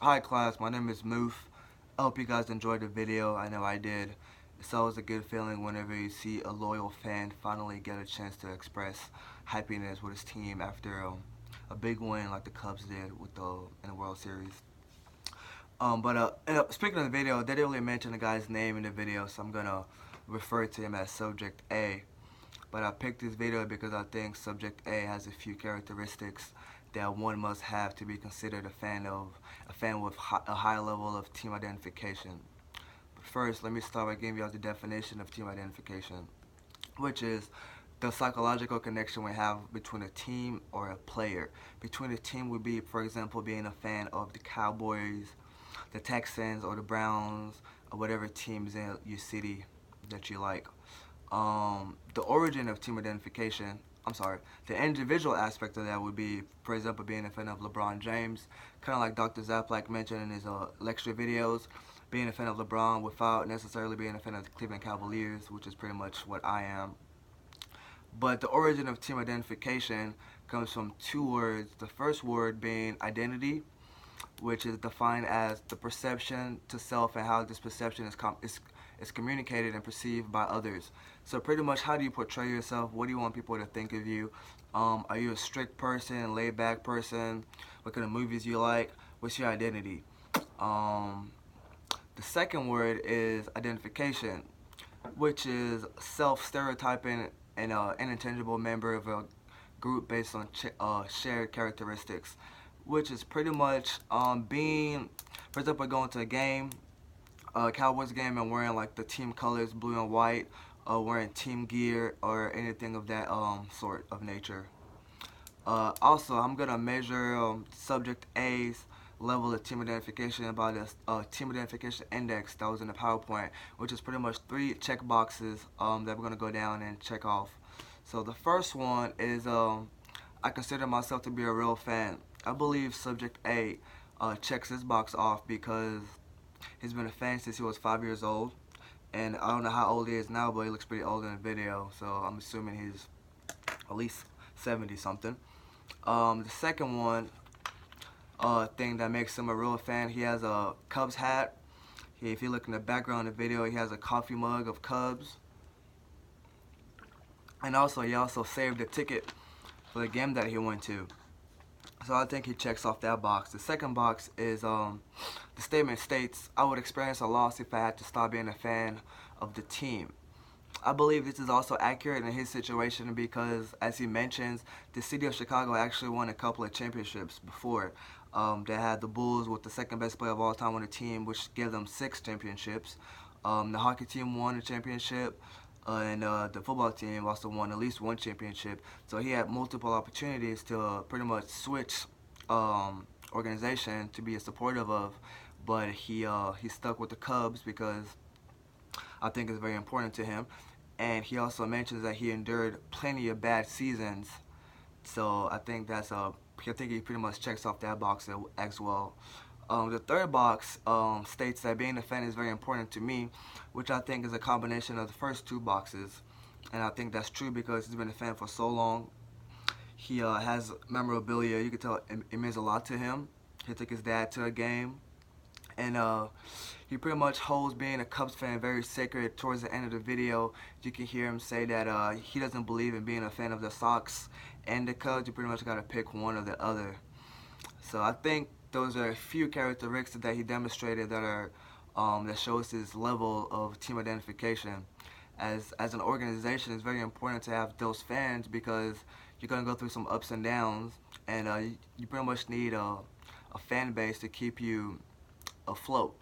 Hi class, my name is Moof. I hope you guys enjoyed the video. I know I did. It's always a good feeling whenever you see a loyal fan finally get a chance to express happiness with his team after a big win like the Cubs did with in the World Series. Speaking of the video, they didn't really mention the guy's name in the video, so I'm gonna refer to him as Subject A. But I picked this video because I think Subject A has a few characteristics that one must have to be considered a fan with a high level of team identification. But first, let me start by giving you all the definition of team identification, which is the psychological connection we have between a team or a player. Between a team would be, for example, being a fan of the Cowboys, the Texans, or the Browns, or whatever teams in your city that you like. The origin of team identification, the individual aspect of that would be, for example, being a fan of LeBron James, kind of like Dr. Zaplak mentioned in his lecture videos, being a fan of LeBron without necessarily being a fan of the Cleveland Cavaliers, which is pretty much what I am. But the origin of team identification comes from two words. The first word being identity, which is defined as the perception to self and how this perception is communicated and perceived by others. So pretty much, how do you portray yourself? What do you want people to think of you? Are you a strict person, laid back person? What kind of movies you like? What's your identity? The second word is identification, which is self-stereotyping an intangible member of a group based on shared characteristics, which is pretty much being, for example, going to a game, a Cowboys game, and wearing like the team colors, blue and white, wearing team gear or anything of that sort of nature. Also, I'm gonna measure subject A's level of team identification by this team identification index that was in the PowerPoint, which is pretty much 3 check boxes that we're gonna go down and check off. So the first one is I consider myself to be a real fan. I believe subject A checks this box off because he's been a fan since he was 5 years old. And I don't know how old he is now, but he looks pretty old in the video, so I'm assuming he's at least 70 something. The second one thing that makes him a real fan, he has a Cubs hat. If you look in the background of the video, he has a coffee mug of Cubs. And also, he also saved a ticket for the game that he went to. So I think he checks off that box. The second box is the statement states, I would experience a loss if I had to stop being a fan of the team. I believe this is also accurate in his situation because, as he mentions, the city of Chicago actually won a couple of championships before. They had the Bulls with the second best player of all time on the team, which gave them 6 championships. The hockey team won a championship, and the football team also won at least 1 championship. So he had multiple opportunities to pretty much switch organization to be supportive of, but he stuck with the Cubs because I think it's very important to him. And he also mentions that he endured plenty of bad seasons. So I think I think he pretty much checks off that box as well. The third box states that being a fan is very important to me, which I think is a combination of the first 2 boxes. And I think that's true because he's been a fan for so long. He has memorabilia. You can tell it means a lot to him. He took his dad to a game, and he pretty much holds being a Cubs fan very sacred. Towards the end of the video, you can hear him say that he doesn't believe in being a fan of the Sox and the Cubs. You pretty much got to pick one or the other. So I think those are a few characteristics that he demonstrated that are that shows his level of team identification. As an organization, it's very important to have those fans because you're gonna go through some ups and downs, and you pretty much need a fan base to keep you afloat.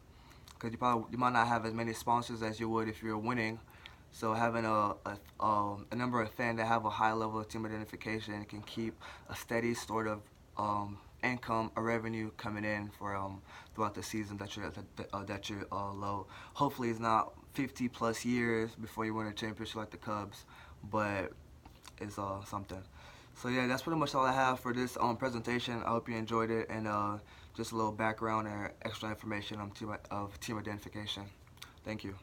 Because you might not have as many sponsors as you would if you're winning. So having a number of fans that have a high level of team identification can keep a steady sort of income or revenue coming in for throughout the season that you're low. Hopefully it's not 50 plus years before you win a championship like the Cubs, but it's something. So yeah, that's pretty much all I have for this presentation. I hope you enjoyed it, and just a little background or extra information on team identification. Thank you.